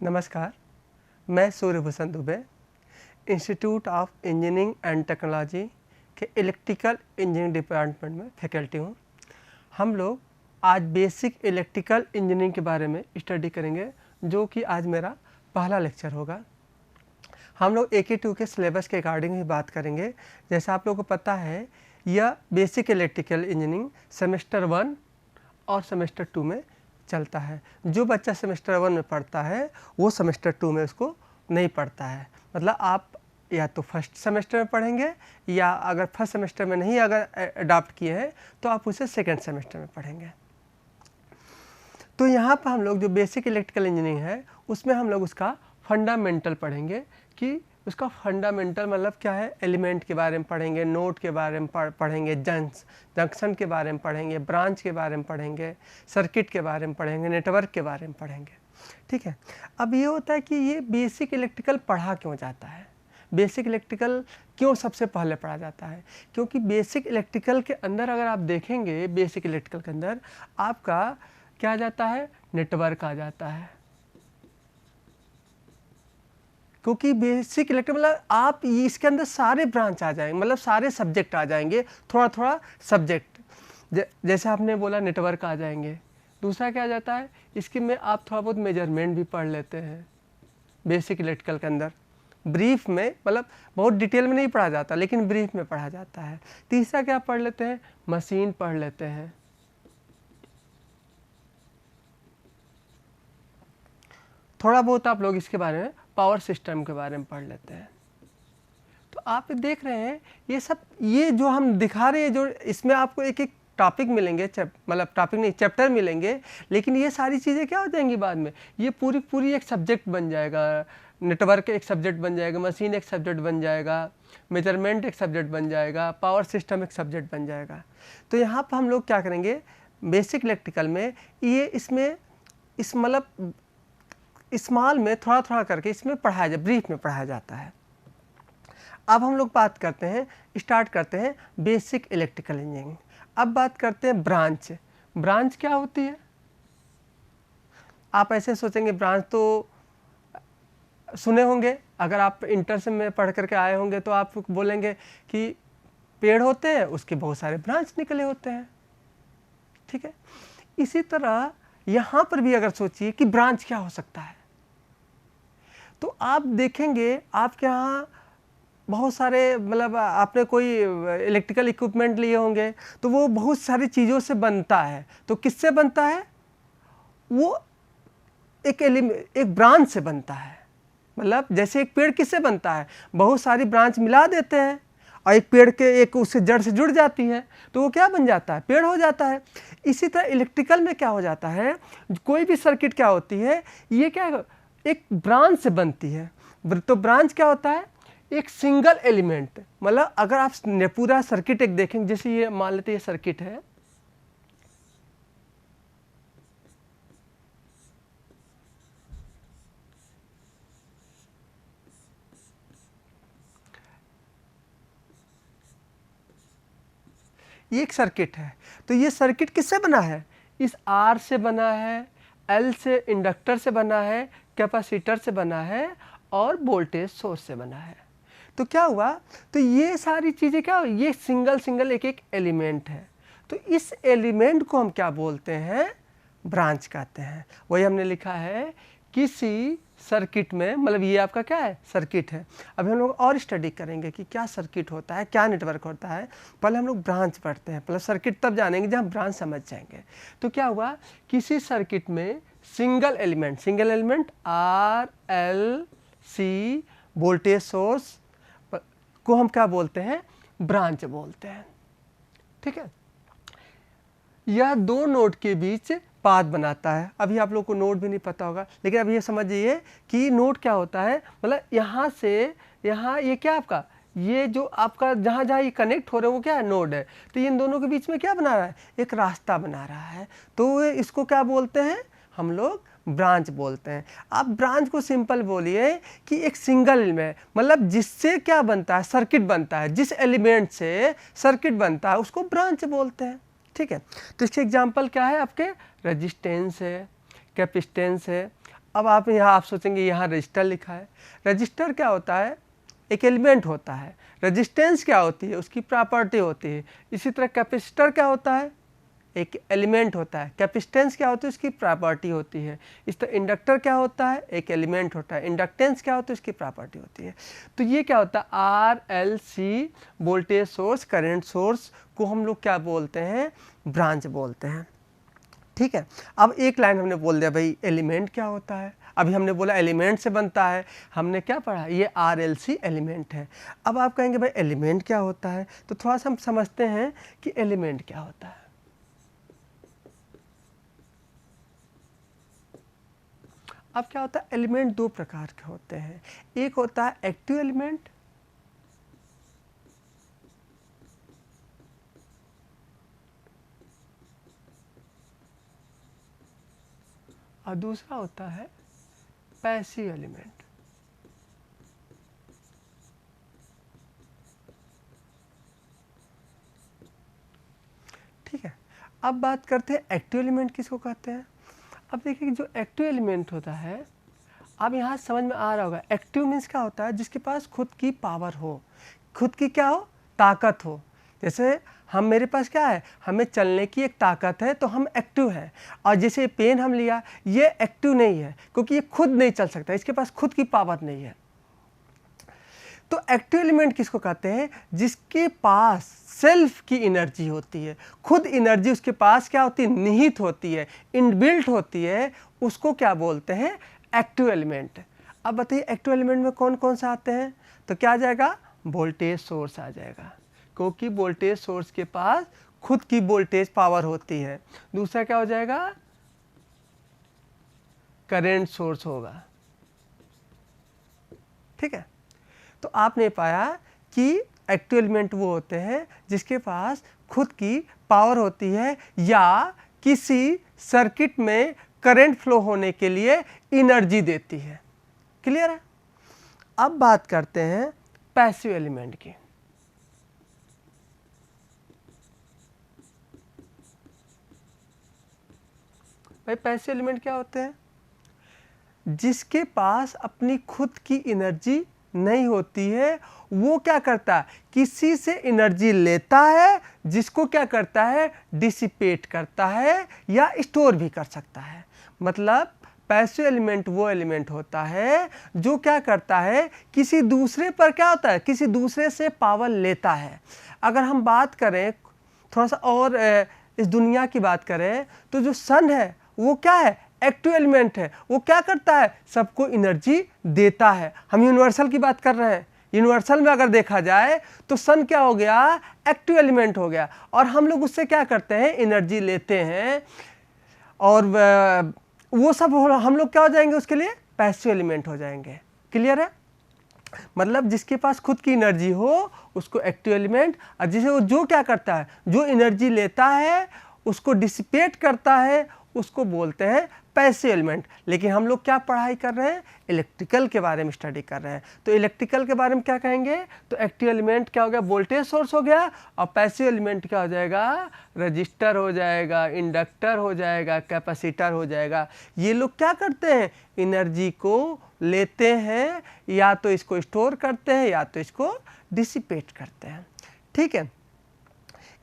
नमस्कार, मैं Suryabhushan Dubey institute of engineering and technology के इलेक्ट्रिकल इंजीनियरिंग डिपार्टमेंट में फैकल्टी हूँ। हम लोग आज बेसिक इलेक्ट्रिकल इंजीनियरिंग के बारे में स्टडी करेंगे, जो कि आज मेरा पहला लेक्चर होगा। हम लोग AQ2 के सिलेबस के अकॉर्डिंग ही बात करेंगे। जैसा आप लोगों को पता है, यह बेसिक इलेक्ट्रिकल इंजीनियरिंग सेमेस्टर 1 और सेमेस्टर 2 में चलता है। जो बच्चा सेमेस्टर 1 में पढ़ता है वो सेमेस्टर 2 में उसको नहीं पढ़ता है। मतलब आप या तो फर्स्ट सेमेस्टर में पढ़ेंगे, या अगर फर्स्ट सेमेस्टर में नहीं अगर अडॉप्ट किए हैं तो आप उसे सेकंड सेमेस्टर में पढ़ेंगे। तो यहाँ पर हम लोग जो बेसिक इलेक्ट्रिकल इंजीनियरिंग है उसमें हम लोग उसका फंडामेंटल पढ़ेंगे कि उसका फंडामेंटल मतलब क्या है। एलिमेंट के बारे में पढ़ेंगे, नोड के बारे में पढ़ेंगे, जंक्शन के बारे में पढ़ेंगे, ब्रांच के बारे में पढ़ेंगे, सर्किट के बारे में पढ़ेंगे, नेटवर्क के बारे में पढ़ेंगे। ठीक है। अब ये होता है कि ये बेसिक इलेक्ट्रिकल पढ़ा क्यों जाता है, बेसिक इलेक्ट्रिकल क्यों सबसे पहले पढ़ा जाता है। क्योंकि बेसिक इलेक्ट्रिकल के अंदर अगर आप देखेंगे, बेसिक इलेक्ट्रिकल के अंदर आपका क्या आ जाता है, नेटवर्क आ जाता है। क्योंकि बेसिक इलेक्ट्रिकल मतलब आप इसके अंदर सारे ब्रांच आ जाएंगे, मतलब सारे सब्जेक्ट आ जाएंगे, थोड़ा थोड़ा सब्जेक्ट। जैसे आपने बोला नेटवर्क आ जाएंगे। दूसरा क्या आ जाता है, इसके में आप थोड़ा बहुत मेजरमेंट भी पढ़ लेते हैं बेसिक इलेक्ट्रिकल के अंदर, ब्रीफ में, मतलब बहुत डिटेल में नहीं पढ़ा जाता लेकिन ब्रीफ में पढ़ा जाता है। तीसरा क्या पढ़ लेते हैं, मशीन पढ़ लेते हैं। थोड़ा बहुत आप लोग इसके बारे में पावर सिस्टम के बारे में पढ़ लेते हैं। तो आप देख रहे हैं ये सब, ये जो हम दिखा रहे हैं, जो इसमें आपको एक एक टॉपिक मिलेंगे, मतलब टॉपिक नहीं, चैप्टर मिलेंगे, लेकिन ये सारी चीज़ें क्या हो जाएंगी बाद में, ये पूरी पूरी एक सब्जेक्ट बन जाएगा। नेटवर्क एक सब्जेक्ट बन जाएगा, मशीन एक सब्जेक्ट बन जाएगा, मेजरमेंट एक सब्जेक्ट बन जाएगा, पावर सिस्टम एक सब्जेक्ट बन जाएगा। तो यहाँ पर हम लोग क्या करेंगे, बेसिक इलेक्ट्रिकल में ये इसमें इस मतलब स्मॉल में थोड़ा थोड़ा करके इसमें पढ़ाया जाए, ब्रीफ में पढ़ाया जाता है। अब हम लोग बात करते हैं, स्टार्ट करते हैं बेसिक इलेक्ट्रिकल इंजीनियरिंग। अब बात करते हैं ब्रांच। ब्रांच क्या होती है। आप ऐसे सोचेंगे, ब्रांच तो सुने होंगे, अगर आप इंटर से में पढ़ करके आए होंगे तो आप बोलेंगे कि पेड़ होते हैं, उसके बहुत सारे ब्रांच निकले होते हैं। ठीक है। इसी तरह यहाँ पर भी अगर सोचिए कि ब्रांच क्या हो सकता है, तो आप देखेंगे आपके यहाँ बहुत सारे, मतलब आपने कोई इलेक्ट्रिकल इक्विपमेंट लिए होंगे तो वो बहुत सारी चीज़ों से बनता है। तो किससे बनता है, वो एक ब्रांच से बनता है। मतलब जैसे एक पेड़ किससे बनता है, बहुत सारी ब्रांच मिला देते हैं और एक पेड़ के एक उससे जड़ से जुड़ जाती है तो वो क्या बन जाता है, पेड़ हो जाता है। इसी तरह इलेक्ट्रिकल में क्या हो जाता है, कोई भी सर्किट क्या होती है, ये क्या एक ब्रांच से बनती है। तो ब्रांच क्या होता है, एक सिंगल एलिमेंट। मतलब अगर आप पूरा सर्किट एक देखेंगे, जैसे ये मान लेते हैं ये सर्किट है, ये एक सर्किट है। तो ये सर्किट किससे बना है, इस R से बना है, L से इंडक्टर से बना है, कैपेसिटर से बना है और वोल्टेज सोर्स से बना है। तो क्या हुआ, तो ये सारी चीज़ें क्या, ये सिंगल एक एक एलिमेंट है। तो इस एलिमेंट को हम क्या बोलते हैं, ब्रांच कहते हैं। वही हमने लिखा है किसी सर्किट में, मतलब ये आपका क्या है, सर्किट है। अभी हम लोग और स्टडी करेंगे कि क्या सर्किट होता है, क्या नेटवर्क होता है। पहले हम लोग ब्रांच पढ़ते हैं, पहले सर्किट तब जानेंगे जब ब्रांच समझ जाएंगे। तो क्या हुआ, किसी सर्किट में single element RLC voltage source को हम क्या बोलते हैं, ब्रांच बोलते हैं। ठीक है। यह दो नोड के बीच पाथ बनाता है। अभी आप लोग को नोड भी नहीं पता होगा, लेकिन अब ये समझिए कि नोड क्या होता है। मतलब यहाँ से यहाँ ये क्या आपका, ये जो आपका जहाँ जहाँ ये कनेक्ट हो रहे हैं वो क्या है, नोड है। तो इन दोनों के बीच में क्या बना रहा है, एक रास्ता बना रहा है। तो इसको क्या बोलते हैं, हम लोग ब्रांच बोलते हैं। आप ब्रांच को सिंपल बोलिए कि एक सिंगल में, मतलब जिससे क्या बनता है, सर्किट बनता है, जिस एलिमेंट से सर्किट बनता है उसको ब्रांच बोलते हैं। ठीक है। तो इसके एग्जांपल क्या है, आपके रेजिस्टेंस है, कैपेसिटेंस है, अब आप यहाँ आप सोचेंगे यहाँ रजिस्टर लिखा है। रजिस्टर क्या होता है? एक एलिमेंट होता है। रेजिस्टेंस क्या होती है? उसकी प्रॉपर्टी होती है। इसी तरह कैपेसिटर क्या होता है? एक एलिमेंट होता है। कैपेसिटेंस क्या होती है? उसकी प्रॉपर्टी होती है। इस तरह इंडक्टर क्या होता है? एक एलिमेंट होता है। इंडक्टेंस क्या होता है? उसकी प्रॉपर्टी होती है। तो ये क्या होता है? R L C voltage source, current source को हम लोग क्या बोलते हैं? ब्रांच बोलते हैं। ठीक है। अब एक लाइन हमने बोल दिया भाई एलिमेंट क्या होता है। अभी हमने बोला एलिमेंट से बनता है, हमने क्या पढ़ा? ये RLC एलिमेंट है। अब आप कहेंगे भाई एलिमेंट क्या होता है, तो थोड़ा सा हम समझते हैं कि एलिमेंट क्या होता है। अब क्या होता है? एलिमेंट दो प्रकार के होते हैं। एक होता है एक्टिव एलिमेंट, और दूसरा होता है पैसिव एलिमेंट। ठीक है। अब बात करते हैं एक्टिव एलिमेंट किसको कहते हैं। अब देखिए जो एक्टिव एलिमेंट होता है, अब यहाँ समझ में आ रहा होगा, एक्टिव मीन्स क्या होता है? जिसके पास खुद की पावर हो, खुद की क्या हो? ताकत हो। जैसे हम, मेरे पास क्या है? हमें चलने की एक ताकत है, तो हम एक्टिव हैं। और जैसे पेन हम लिया, ये एक्टिव नहीं है क्योंकि ये खुद नहीं चल सकता, इसके पास खुद की पावर नहीं है। तो एक्टिव एलिमेंट किसको कहते हैं? जिसके पास सेल्फ की एनर्जी होती है, खुद एनर्जी उसके पास क्या होती है? निहित होती है, इनबिल्ट होती है। उसको क्या बोलते हैं? Active element. अब बताइए एक्टिव एलिमेंट में कौन कौन सा आते हैं? तो क्या आ जाएगा? वोल्टेज सोर्स आ जाएगा, क्योंकि वोल्टेज सोर्स के पास खुद की वोल्टेज पावर होती है। दूसरा क्या हो जाएगा? करंट सोर्स होगा। ठीक है। तो आपने पाया कि एक्टिव एलिमेंट वो होते हैं जिसके पास खुद की पावर होती है या किसी सर्किट में करंट फ्लो होने के लिए एनर्जी देती है। क्लियर है? अब बात करते हैं पैसिव एलिमेंट की। भाई पैसिव एलिमेंट क्या होते हैं? जिसके पास अपनी खुद की एनर्जी नहीं होती है, वो क्या करता है? किसी से एनर्जी लेता है, जिसको क्या करता है? डिसिपेट करता है या स्टोर भी कर सकता है। मतलब पैसिव एलिमेंट वो एलिमेंट होता है जो क्या करता है? किसी दूसरे पर क्या होता है? किसी दूसरे से पावर लेता है। अगर हम बात करें थोड़ा सा और इस दुनिया की बात करें, तो जो सन है वो क्या है? एक्टिव एलिमेंट है। वो क्या करता है? सबको एनर्जी देता है। हम यूनिवर्सल की बात कर रहे हैं। यूनिवर्सल में अगर देखा जाए तो सन क्या हो गया? एक्टिव एलिमेंट हो गया। और हम लोग उससे क्या करते हैं? एनर्जी लेते हैं। और वो सब हम लोग क्या हो जाएंगे? उसके लिए पैसिव एलिमेंट हो जाएंगे। क्लियर है? मतलब जिसके पास खुद की एनर्जी हो उसको एक्टिव एलिमेंट, और जिसे वो जो क्या करता है? जो एनर्जी लेता है उसको डिसिपेट करता है, उसको बोलते हैं पैसिव एलिमेंट। लेकिन हम लोग क्या पढ़ाई कर रहे हैं? इलेक्ट्रिकल के बारे में स्टडी कर रहे हैं। तो इलेक्ट्रिकल के बारे में क्या कहेंगे? तो एक्टिव एलिमेंट क्या हो गया? वोल्टेज सोर्स हो गया। और पैसिव एलिमेंट क्या हो जाएगा? रजिस्टर हो जाएगा, इंडक्टर हो जाएगा, कैपेसिटर हो जाएगा। ये लोग क्या करते हैं? एनर्जी को लेते हैं, या तो इसको स्टोर करते हैं या तो इसको डिसिपेट करते हैं। ठीक है।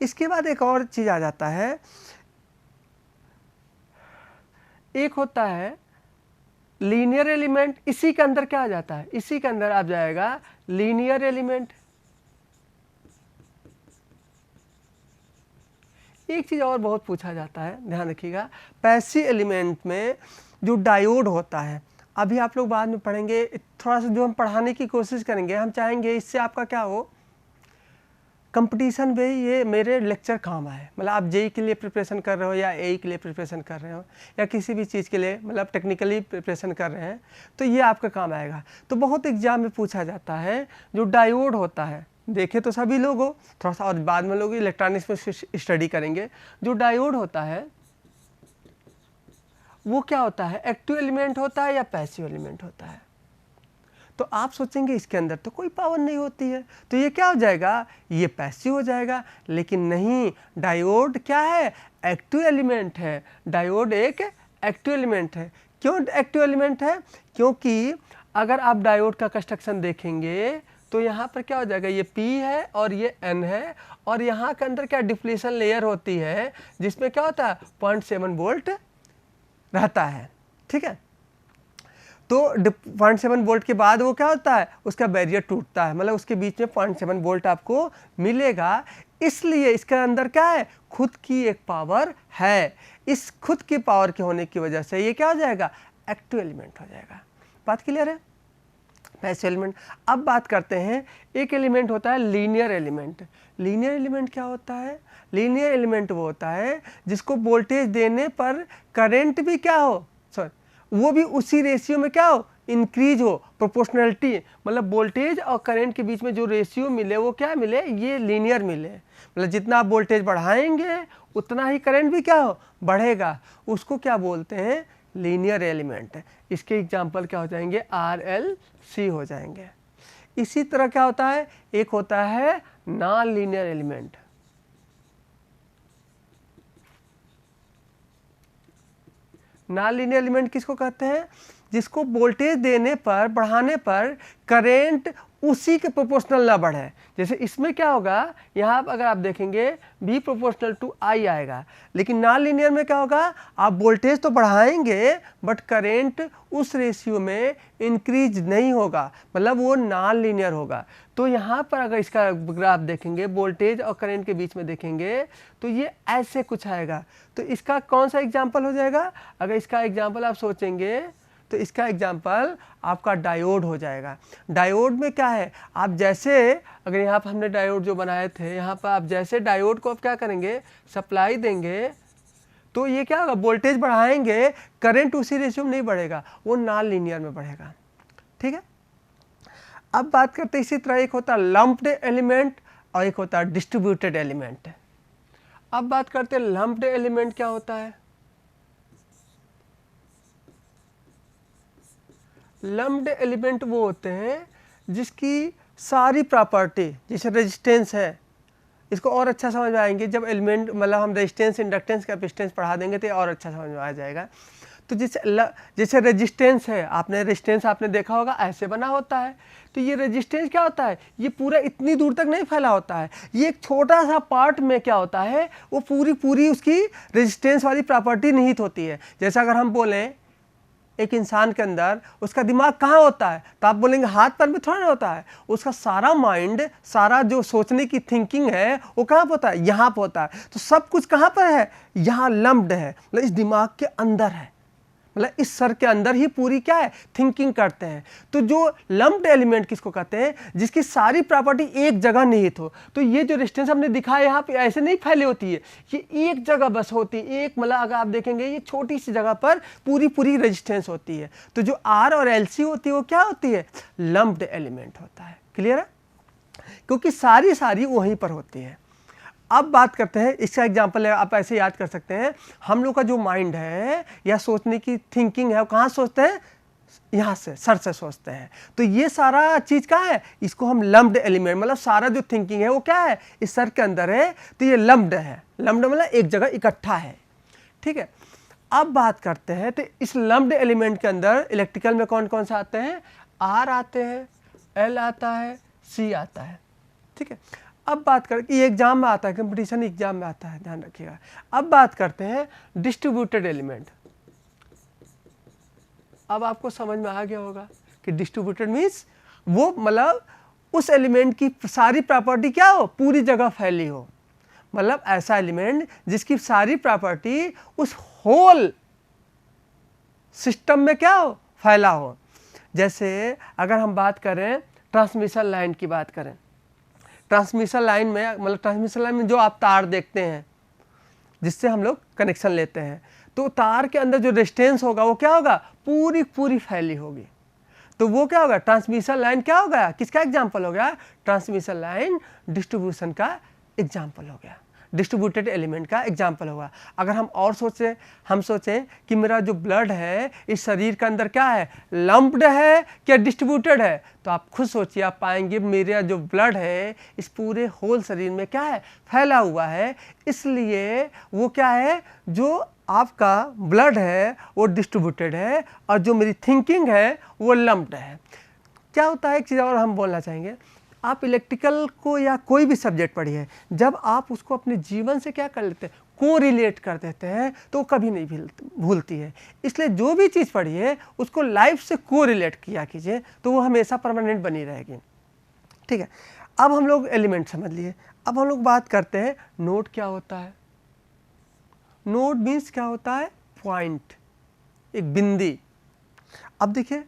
इसके बाद एक और चीज़ आ जाता है, एक होता है लीनियर एलिमेंट। इसी के अंदर क्या आ जाता है? इसी के अंदर आ जाएगा लीनियर एलिमेंट। एक चीज़ और बहुत पूछा जाता है, ध्यान रखिएगा, पैसिव एलिमेंट में जो डायोड होता है, अभी आप लोग बाद में पढ़ेंगे, थोड़ा सा जो हम पढ़ाने की कोशिश करेंगे, हम चाहेंगे इससे आपका क्या हो? कंपटीशन में ये मेरे लेक्चर काम आए। मतलब आप जेई के लिए प्रिपरेशन कर रहे हो या एई के लिए प्रिपरेशन कर रहे हो या किसी भी चीज़ के लिए मतलब टेक्निकली प्रिपरेशन कर रहे हैं, तो ये आपका काम आएगा। तो बहुत एग्जाम में पूछा जाता है जो डायोड होता है, देखे तो सभी लोग हो, थोड़ा सा और बाद में लोग इलेक्ट्रॉनिक्स में स्टडी करेंगे। जो डायोड होता है वो क्या होता है? एक्टिव एलिमेंट होता है या पैसिव एलिमेंट होता है? तो आप सोचेंगे इसके अंदर तो कोई पावर नहीं होती है, तो ये क्या हो जाएगा? ये पैसिव हो जाएगा। लेकिन नहीं, डायोड क्या है? एक्टिव एलिमेंट है। डायोड एक एक्टिव एलिमेंट है। क्यों एक्टिव एलिमेंट है? क्योंकि अगर आप डायोड का कंस्ट्रक्शन देखेंगे तो यहाँ पर क्या हो जाएगा, ये P है और ये N है, और यहाँ के अंदर क्या डिप्लीशन लेयर होती है जिसमें क्या होता है 0.7 वोल्ट रहता है। ठीक है, तो 0.7 वोल्ट के बाद वो क्या होता है, उसका बैरियर टूटता है, मतलब उसके बीच में 0.7 वोल्ट आपको मिलेगा। इसलिए इसके अंदर क्या है, खुद की एक पावर है। इस खुद की पावर के होने की वजह से ये क्या हो जाएगा, एक्टिव एलिमेंट हो जाएगा। बात क्लियर है? Passive element. अब बात करते हैं, एक एलिमेंट होता है लीनियर एलिमेंट। लीनियर एलिमेंट क्या होता है? लीनियर एलिमेंट वो होता है जिसको वोल्टेज देने पर करंट भी क्या हो, वो भी उसी रेशियो में क्या हो, इंक्रीज हो, प्रोपोर्शनलिटी, मतलब वोल्टेज और करंट के बीच में जो रेशियो मिले वो क्या मिले, ये लीनियर मिले। मतलब जितना आप वोल्टेज बढ़ाएंगे उतना ही करंट भी क्या हो, बढ़ेगा। उसको क्या बोलते हैं, लीनियर एलिमेंट। इसके एग्जांपल क्या हो जाएंगे, RLC हो जाएंगे। इसी तरह क्या होता है, एक होता है non linear element. Non linear element किसको कहते हैं, जिसको वोल्टेज देने पर, बढ़ाने पर करंट उसी के प्रोपोर्शनल ना बढ़े। जैसे इसमें क्या होगा, यहाँ अगर आप देखेंगे B प्रोपोर्शनल टू I आएगा, लेकिन नॉन लीनियर में क्या होगा, आप वोल्टेज तो बढ़ाएंगे बट करंट उस रेशियो में इंक्रीज नहीं होगा, मतलब वो नॉन लीनियर होगा। तो यहाँ पर अगर इसका ग्राफ देखेंगे, वोल्टेज और करंट के बीच में देखेंगे तो ये ऐसे कुछ आएगा। तो इसका कौन सा एग्जाम्पल हो जाएगा, अगर इसका एग्जाम्पल आप सोचेंगे तो इसका एग्जाम्पल आपका डायोड हो जाएगा। डायोड में क्या है, आप जैसे, अगर यहाँ पर हमने डायोड जो बनाए थे, यहाँ पर आप जैसे डायोड को आप क्या करेंगे, सप्लाई देंगे, तो ये क्या होगा, वोल्टेज बढ़ाएंगे, करंट उसी रेशियो में नहीं बढ़ेगा, वो नॉन लीनियर में बढ़ेगा। ठीक है, अब बात करते हैं, इसी तरह एक होता है लम्प्ड एलिमेंट और एक होता है डिस्ट्रीब्यूटेड एलिमेंट। अब बात करते हैं लम्प्ड एलिमेंट क्या होता है। लम्प्ड एलिमेंट वो होते हैं जिसकी सारी प्रॉपर्टी, जैसे रेजिस्टेंस है, इसको और अच्छा समझ में आएंगे जब एलिमेंट, मतलब हम रेजिस्टेंस, इंडक्टेंस, कैपेसिटेंस पढ़ा देंगे तो और अच्छा समझ में आ जाएगा। तो जैसे रेजिस्टेंस है, आपने रेजिस्टेंस आपने देखा होगा ऐसे बना होता है। तो ये रेजिस्टेंस क्या होता है, ये पूरा इतनी दूर तक नहीं फैला होता है, ये एक छोटा सा पार्ट में क्या होता है, वो पूरी उसकी रेजिस्टेंस वाली प्रॉपर्टी निहित होती है। जैसे अगर हम बोलें एक इंसान के अंदर उसका दिमाग कहाँ होता है, तो आप बोलेंगे हाथ पैर में थोड़ा ना होता है, उसका सारा माइंड, सारा जो सोचने की थिंकिंग है वो कहाँ पर होता है, यहाँ पर होता है। तो सब कुछ कहाँ पर है, यहाँ लम्प्ड है, मतलब इस दिमाग के अंदर है, मतलब इस सर के अंदर ही पूरी क्या है, थिंकिंग करते हैं। तो जो लम्प्ड एलिमेंट किसको कहते हैं, जिसकी सारी प्रॉपर्टी एक जगह निहित हो। तो ये जो रेजिस्टेंस हमने दिखाया यहाँ पे ऐसे नहीं फैली होती है, ये एक जगह बस होती है, एक, मतलब अगर आप देखेंगे ये छोटी सी जगह पर पूरी रेजिस्टेंस होती है। तो जो R और LC होती है वो क्या होती है, लम्प्ड एलिमेंट होता है। क्लियर है, क्योंकि सारी वहीं पर होती है। अब बात करते हैं, इसका एग्जांपल है, आप ऐसे याद कर सकते हैं, हम लोग का जो माइंड है या सोचने की थिंकिंग है वो कहाँ सोचते हैं, यहाँ से, सर से सोचते हैं। तो ये सारा चीज़ क्या है, इसको हम लम्प्ड एलिमेंट, मतलब सारा जो थिंकिंग है वो क्या है, इस सर के अंदर है, तो ये लम्प्ड है। लम्प्ड मतलब एक जगह इकट्ठा है। ठीक है, अब बात करते हैं, तो इस लम्प्ड एलिमेंट के अंदर इलेक्ट्रिकल में कौन कौन सा आते हैं, R आते हैं, L आता है, C आता है। ठीक है, अब बात करके ये एग्जाम में आता है, कंपटीशन एग्जाम में आता है, ध्यान रखिएगा। अब बात करते हैं डिस्ट्रीब्यूटेड एलिमेंट। अब आपको समझ में आ गया होगा कि डिस्ट्रीब्यूटेड मीन्स वो, मतलब उस एलिमेंट की सारी प्रॉपर्टी क्या हो, पूरी जगह फैली हो, मतलब ऐसा एलिमेंट जिसकी सारी प्रॉपर्टी उस होल सिस्टम में क्या हो, फैला हो। जैसे अगर हम बात करें ट्रांसमिशन लाइन की बात करें, ट्रांसमिशन लाइन में, मतलब ट्रांसमिशन लाइन में जो आप तार देखते हैं जिससे हम लोग कनेक्शन लेते हैं, तो तार के अंदर जो रेजिस्टेंस होगा वो क्या होगा, पूरी फैली होगी। तो वो क्या होगा, ट्रांसमिशन लाइन क्या हो गया, किसका एग्जाम्पल हो गया, ट्रांसमिशन लाइन डिस्ट्रीब्यूशन का एग्जाम्पल हो गया, डिस्ट्रीब्यूटेड एलिमेंट का एग्जाम्पल होगा। अगर हम और हम सोचें कि मेरा जो ब्लड है इस शरीर के अंदर क्या है, लम्प्ड है क्या डिस्ट्रीब्यूटेड है, तो आप खुद सोचिए, आप पाएंगे मेरा जो ब्लड है इस पूरे होल शरीर में क्या है, फैला हुआ है। इसलिए वो क्या है, जो आपका ब्लड है वो डिस्ट्रीब्यूटेड है और जो मेरी थिंकिंग है वो लम्प्ड है। क्या होता है, एक चीज़ और हम बोलना चाहेंगे, आप इलेक्ट्रिकल को या कोई भी सब्जेक्ट पढ़िए, जब आप उसको अपने जीवन से क्या कर लेते हैं, को रिलेट कर देते हैं, तो वो कभी नहीं भूलती है। इसलिए जो भी चीज़ पढ़िए उसको लाइफ से को रिलेट किया कीजिए, तो वो हमेशा परमानेंट बनी रहेगी। ठीक है, अब हम लोग एलिमेंट समझ लिए। अब हम लोग बात करते हैं नोड क्या होता है। नोड मीन्स क्या होता है, पॉइंट, एक बिंदी। अब देखिए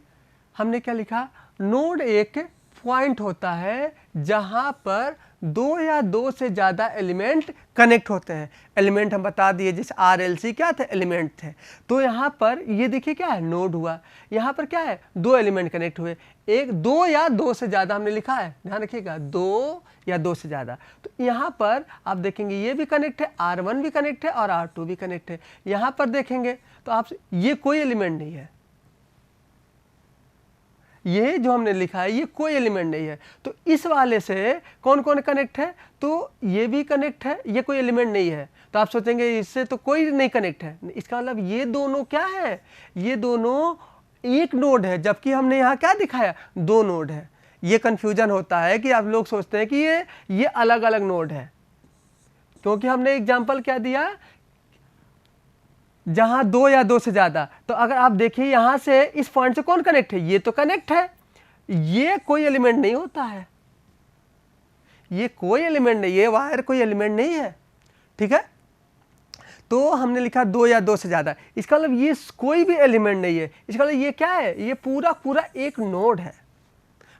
हमने क्या लिखा, नोड एक पॉइंट होता है जहां पर दो या दो से ज़्यादा एलिमेंट कनेक्ट होते हैं। एलिमेंट हम बता दिए, जैसे RLC क्या थे, एलिमेंट थे। तो यहाँ पर ये देखिए क्या है, नोड हुआ। यहाँ पर क्या है, दो एलिमेंट कनेक्ट हुए, एक, दो या दो से ज़्यादा हमने लिखा है, ध्यान रखिएगा, दो या दो से ज़्यादा। तो यहाँ पर आप देखेंगे ये भी कनेक्ट है, R1 भी कनेक्ट है और R2 भी कनेक्ट है। यहाँ पर देखेंगे तो आप, ये कोई एलिमेंट नहीं है, ये जो हमने लिखा है ये कोई एलिमेंट नहीं है। तो इस वाले से कौन कौन कनेक्ट है, तो ये भी कनेक्ट है, ये कोई एलिमेंट नहीं है। तो आप सोचेंगे इससे तो कोई नहीं कनेक्ट है, इसका मतलब ये दोनों क्या है, ये दोनों एक नोड है, जबकि हमने यहाँ क्या दिखाया, दो नोड है। ये कंफ्यूजन होता है कि आप लोग सोचते हैं कि ये अलग अलग नोड है, क्योंकि हमने एग्जाम्पल क्या दिया, जहां दो या दो से ज्यादा। तो अगर आप देखिए यहां से इस पॉइंट से कौन कनेक्ट है, ये तो कनेक्ट है, ये कोई एलिमेंट नहीं होता है, ये कोई एलिमेंट नहीं, ये वायर कोई एलिमेंट नहीं है। ठीक है, तो हमने लिखा दो या दो से ज्यादा, इसका मतलब ये कोई भी एलिमेंट नहीं है, इसका मतलब ये क्या है, ये पूरा पूरा एक नोड है।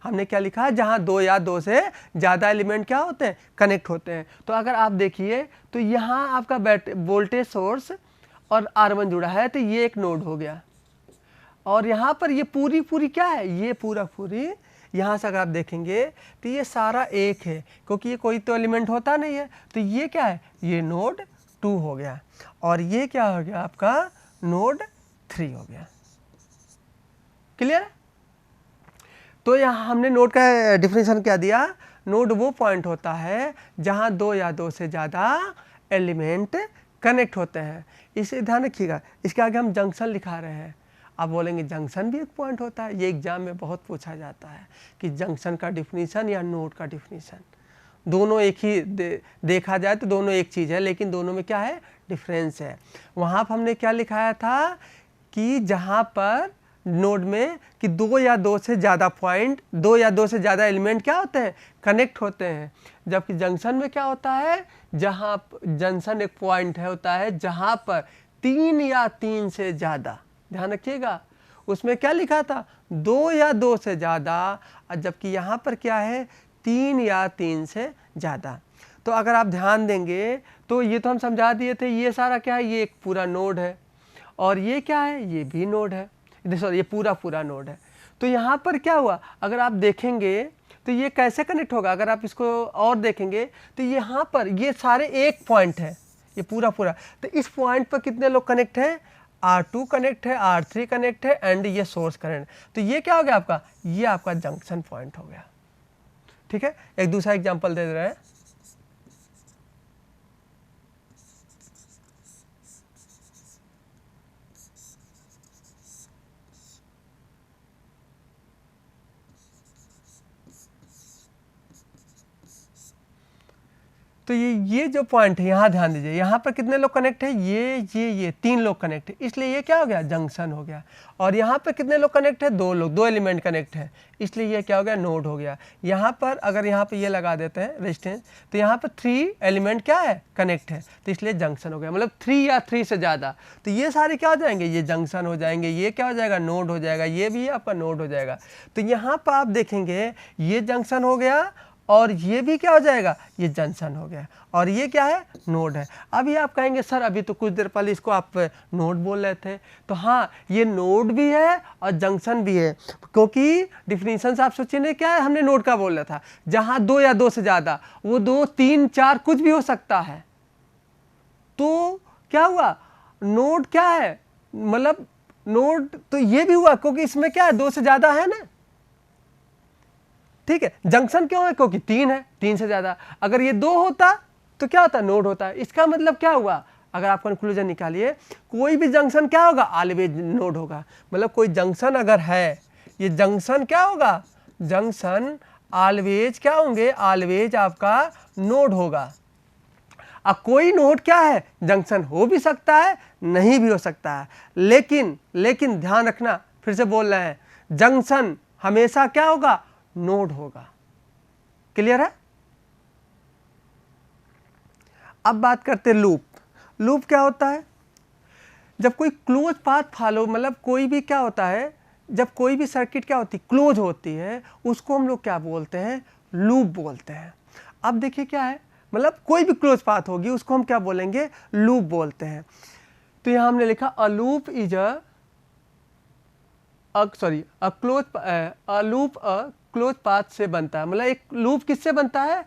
हमने क्या लिखा है, जहां दो या दो से ज्यादा एलिमेंट क्या होते हैं, कनेक्ट होते हैं। तो अगर आप देखिए तो यहाँ आपका वोल्टेज सोर्स और R1 जुड़ा है, तो ये एक नोड हो गया। और यहाँ पर ये पूरी पूरी क्या है, ये पूरा पूरी, यहाँ से अगर आप देखेंगे तो ये सारा एक है, क्योंकि ये कोई तो एलिमेंट होता नहीं है। तो ये क्या है, ये नोड 2 हो गया, और ये क्या हो गया आपका, नोड 3 हो गया। क्लियर? तो यहाँ हमने नोड का डिफिनेशन क्या दिया, नोड वो पॉइंट होता है जहाँ दो या दो से ज़्यादा एलिमेंट कनेक्ट होते हैं। इसे ध्यान रखिएगा, इसके आगे हम जंक्शन लिखा रहे हैं। आप बोलेंगे जंक्शन भी एक पॉइंट होता है, ये एग्जाम में बहुत पूछा जाता है कि जंक्शन का डिफिनीशन या नोड का डिफिनीशन, दोनों एक ही देखा जाए तो दोनों एक चीज़ है, लेकिन दोनों में क्या है, डिफरेंस है। वहाँ पर हमने क्या लिखाया था कि जहाँ पर नोड में कि दो या दो से ज़्यादा पॉइंट, दो या दो से ज़्यादा एलिमेंट क्या होते हैं, कनेक्ट होते हैं। जबकि जंक्शन में क्या होता है, जहाँ जंक्शन एक पॉइंट है होता है जहाँ पर तीन या तीन से ज़्यादा, ध्यान रखिएगा, उसमें क्या लिखा था, दो या दो से ज़्यादा, जबकि यहाँ पर क्या है, तीन या तीन से ज़्यादा। तो अगर आप ध्यान देंगे तो ये तो हम समझा दिए थे, ये सारा क्या है, ये एक पूरा नोड है, और ये क्या है, ये भी नोड है, सॉरी ये पूरा पूरा नोड है। तो यहाँ पर क्या हुआ, अगर आप देखेंगे तो ये कैसे कनेक्ट होगा, अगर आप इसको और देखेंगे तो यहाँ पर ये सारे एक पॉइंट है, ये पूरा पूरा। तो इस पॉइंट पर कितने लोग कनेक्ट हैं, R2 कनेक्ट है, R3 कनेक्ट है, एंड ये सोर्स करंट। तो ये क्या हो गया आपका, ये आपका जंक्शन पॉइंट हो गया। ठीक है, एक दूसरा एग्जाम्पल दे रहे हैं। तो ये जो पॉइंट है, यहाँ ध्यान दीजिए, यहाँ पर कितने लोग कनेक्ट है, ये तीन लोग कनेक्ट है, इसलिए ये क्या हो गया, जंक्शन हो गया। और यहाँ पर कितने लोग कनेक्ट है, दो लोग, दो एलिमेंट कनेक्ट है, इसलिए ये क्या हो गया, नोड हो गया। यहाँ पर अगर यहाँ पर ये लगा देते हैं रेजिस्टेंस, तो यहाँ पर 3 एलिमेंट क्या है, कनेक्ट है, तो इसलिए जंक्शन हो गया, मतलब 3 या 3 से ज़्यादा। तो ये सारे क्या हो जाएंगे, ये जंक्शन हो जाएंगे, ये क्या हो जाएगा, नोड हो जाएगा, ये भी आपका नोड हो जाएगा। तो यहाँ पर आप देखेंगे ये जंक्शन हो गया, और ये भी क्या हो जाएगा, ये जंक्शन हो गया, और ये क्या है, नोड है। अभी आप कहेंगे सर अभी तो कुछ देर पहले इसको आप नोड बोल रहे थे, तो हाँ ये नोड भी है और जंक्शन भी है, क्योंकि डिफिनीशन से आप सोचिए ना, क्या है, हमने नोड का बोल रहा था, जहाँ दो या दो से ज़्यादा, वो 2, 3, 4 कुछ भी हो सकता है। तो क्या हुआ, नोड क्या है, मतलब नोड तो ये भी हुआ क्योंकि इसमें क्या है, 2 से ज़्यादा है ना। ठीक है, जंक्शन क्यों है, क्योंकि 3 है, 3 से ज्यादा। अगर ये 2 होता तो क्या होता, नोड होता है। इसका मतलब क्या हुआ, अगर आप कंक्लूजन निकालिए, कोई भी जंक्शन क्या होगा, ऑलवेज नोड होगा। मतलब कोई जंक्शन अगर है, ये जंक्शन क्या होगा, जंक्शन ऑलवेज क्या होंगे, ऑलवेज आपका नोड होगा। अब कोई नोड क्या है, जंक्शन हो भी सकता है, नहीं भी हो सकता है, लेकिन ध्यान रखना, फिर से बोल रहे हैं, जंक्शन हमेशा क्या होगा, नोड होगा। क्लियर है। अब बात करते हैं लूप। लूप क्या होता है, जब कोई क्लोज पाथ फॉलो, मतलब कोई भी क्या होता है, जब कोई भी सर्किट क्या होती है, क्लोज होती है, उसको हम लोग क्या बोलते हैं, लूप बोलते हैं। अब देखिए क्या है, मतलब कोई भी क्लोज पाथ होगी उसको हम क्या बोलेंगे, लूप बोलते हैं। तो यहाँ हमने लिखा a loop is a close path से बनता है। मतलब एक लूप किससे बनता है,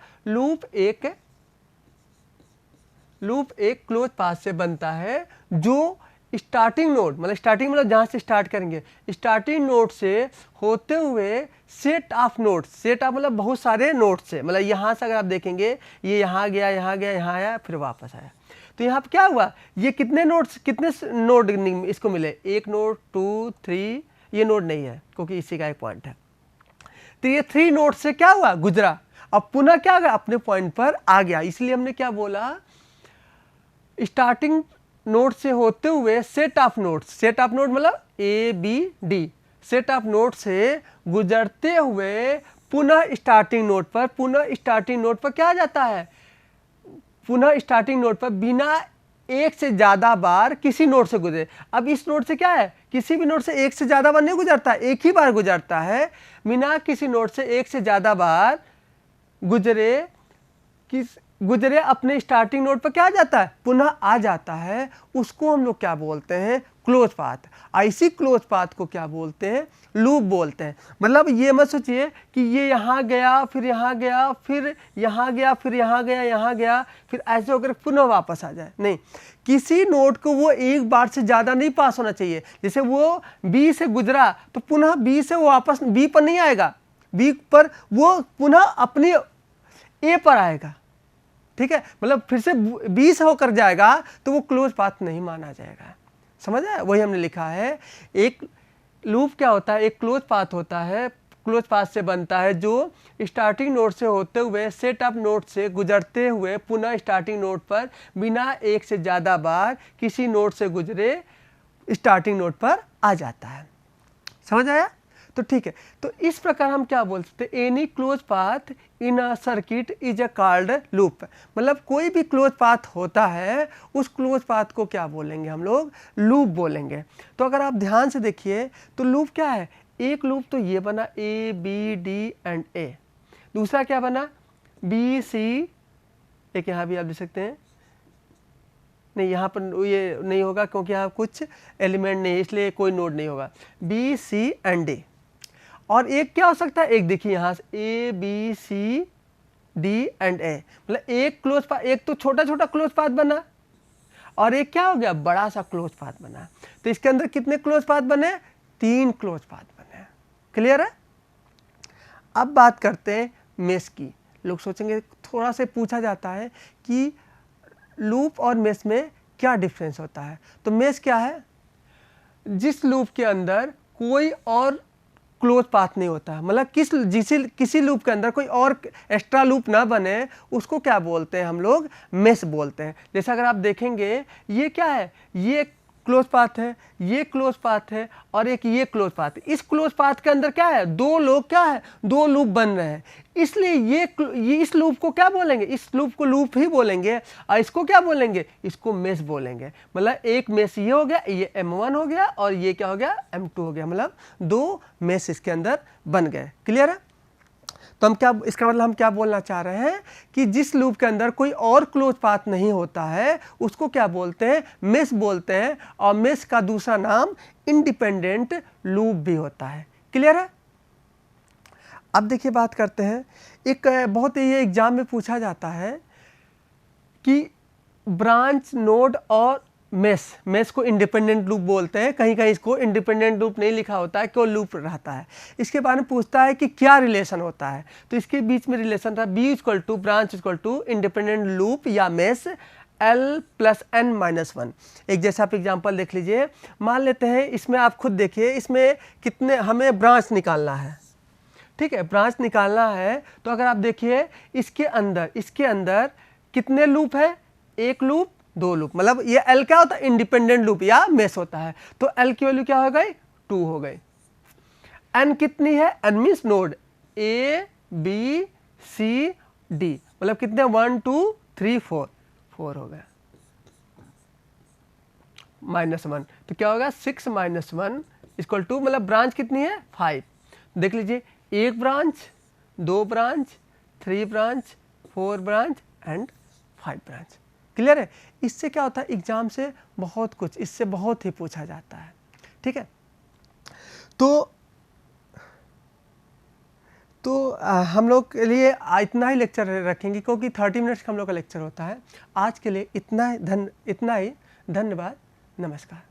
लूप एक क्लोज पाथ से बनता है जो स्टार्टिंग नोड, मतलब स्टार्टिंग मतलब जहाँ से स्टार्ट करेंगे, स्टार्टिंग नोड से होते हुए set of nodes, set of मतलब बहुत सारे नोड से, मतलब यहाँ से अगर आप देखेंगे ये यहाँ गया, यहाँ गया, यहाँ आया, फिर वापस आया। तो यहाँ पे क्या हुआ, ये कितने नोड इसको मिले, 1 नोड 2 3, ये नोड नहीं है क्योंकि इसी का एक पॉइंट है। तो ये 3 नोड से क्या हुआ, गुजरा, अब पुनः क्या गया, अपने पॉइंट पर आ गया। इसलिए हमने क्या बोला, स्टार्टिंग नोड से होते हुए set of nodes, set of node मतलब ABD, सेट ऑफ नोड से गुजरते हुए पुनः स्टार्टिंग नोड पर क्या आ जाता है, पुनः स्टार्टिंग नोड पर बिना एक से ज्यादा बार किसी नोड से गुजरे। अब इस नोड से क्या है, किसी भी नोड से एक से ज्यादा बार नहीं गुजरता, एक ही बार गुजरता है, बिना किसी नोड से एक से ज्यादा बार गुजरे अपने स्टार्टिंग नोड पर क्या आ जाता है, पुनः आ जाता है, उसको हम लोग क्या बोलते हैं, क्लोज पाथ। ऐसी क्लोज पाथ को क्या बोलते हैं, लूप बोलते हैं। मतलब ये मत सोचिए कि ये यहाँ गया, फिर यहाँ गया, फिर यहाँ गया, फिर यहाँ गया, यहाँ गया, फिर ऐसे होकर पुनः वापस आ जाए, नहीं। किसी नोड को वो एक बार से ज़्यादा नहीं पास होना चाहिए। जैसे वो B से गुजरा तो पुनः B से वो वापस B पर नहीं आएगा, B पर वो पुनः अपनी A पर आएगा, ठीक है। मतलब फिर से 20 होकर जाएगा तो वो क्लोज पाथ नहीं माना जाएगा, समझ आया। वही हमने लिखा है, एक लूप क्या होता है, एक क्लोज पाथ होता है, क्लोज पाथ से बनता है जो स्टार्टिंग नोड से होते हुए सेट ऑफ नोड से गुजरते हुए पुनः स्टार्टिंग नोड पर बिना एक से ज़्यादा बार किसी नोड से गुजरे स्टार्टिंग नोड पर आ जाता है, समझ आया। तो ठीक है, तो इस प्रकार हम क्या बोल सकते हैं, any close path in a circuit is a called loop. मतलब कोई भी क्लोज पाथ होता है, उस क्लोज पाथ को क्या बोलेंगे हम लोग, लूप बोलेंगे। तो अगर आप ध्यान से देखिए तो लूप क्या है, एक लूप तो ये बना ABD एंड A, दूसरा क्या बना BC, एक यहाँ भी आप देख सकते हैं, नहीं यहाँ पर ये नहीं होगा क्योंकि यहाँ कुछ एलिमेंट नहीं है इसलिए कोई नोड नहीं होगा, BC एंड D। और एक क्या हो सकता है, एक देखिए यहाँ से ABCD एंड A, मतलब एक क्लोज पाथ, एक तो छोटा छोटा क्लोज पाथ बना और एक क्या हो गया, बड़ा सा क्लोज पाथ बना। तो इसके अंदर कितने क्लोज पाथ बने, 3 क्लोज पाथ बने। क्लियर है। अब बात करते हैं मेश की। लोग सोचेंगे, थोड़ा से पूछा जाता है कि लूप और मेश में क्या डिफरेंस होता है। तो मेश क्या है, जिस लूप के अंदर कोई और क्लोज पाथ नहीं होता, मतलब किसी लूप के अंदर कोई और एक्स्ट्रा लूप ना बने, उसको क्या बोलते हैं हम लोग, मेश बोलते हैं। जैसे अगर आप देखेंगे ये क्या है, ये क्लोज पाथ है, ये क्लोज पाथ है और एक ये क्लोज पाथ है। इस क्लोज पाथ के अंदर क्या है, दो लूप बन रहे हैं, इसलिए ये इस लूप को क्या बोलेंगे, इस लूप को लूप ही बोलेंगे और इसको क्या बोलेंगे, इसको मेश बोलेंगे। मतलब एक मेश ये हो गया, ये M1 हो गया और ये क्या हो गया, M2 हो गया, मतलब 2 मेश इसके अंदर बन गए। क्लियर है। तो हम क्या, इसका मतलब हम क्या बोलना चाह रहे हैं कि जिस लूप के अंदर कोई और क्लोज पाथ नहीं होता है उसको क्या बोलते हैं, मेश बोलते हैं। और मेश का दूसरा नाम इंडिपेंडेंट लूप भी होता है। क्लियर है। अब देखिए बात करते हैं, एक बहुत ही एग्जाम में पूछा जाता है कि ब्रांच नोड और मेश को इंडिपेंडेंट लूप बोलते हैं, कहीं कहीं इसको इंडिपेंडेंट लूप नहीं लिखा होता है, क्यों लूप रहता है। इसके बारे में पूछता है कि क्या रिलेशन होता है, तो इसके बीच में रिलेशन था B = ब्रांच = इंडिपेंडेंट लूप या mesh L plus n minus 1। एक जैसे आप एग्जांपल देख लीजिए, मान लेते हैं इसमें आप खुद देखिए, इसमें कितने हमें ब्रांच निकालना है, ठीक है, ब्रांच निकालना है। तो अगर आप देखिए इसके अंदर कितने लूप है, एक लूप, दो लूप, मतलब ये L क्या होता है, इंडिपेंडेंट लूप या मेश होता है। तो L की वैल्यू क्या हो गई, 2 हो गई। N कितनी है, N means node A B C D, मतलब कितने, 1 2 3 4, 4 हो गया, -1। तो क्या होगा, 6 - 1 इक्वल टू, मतलब ब्रांच कितनी है, 5। देख लीजिए, एक branch, 2 branch, 3 branch, 4 branch and 5 branch. Clear है। इससे क्या होता है, एग्जाम से बहुत कुछ, इससे बहुत ही पूछा जाता है, ठीक है। तो हम लोग के लिए इतना ही लेक्चर रखेंगे, क्योंकि 30 मिनट्स का हम लोग का लेक्चर होता है। आज के लिए इतना ही, धन्यवाद, नमस्कार।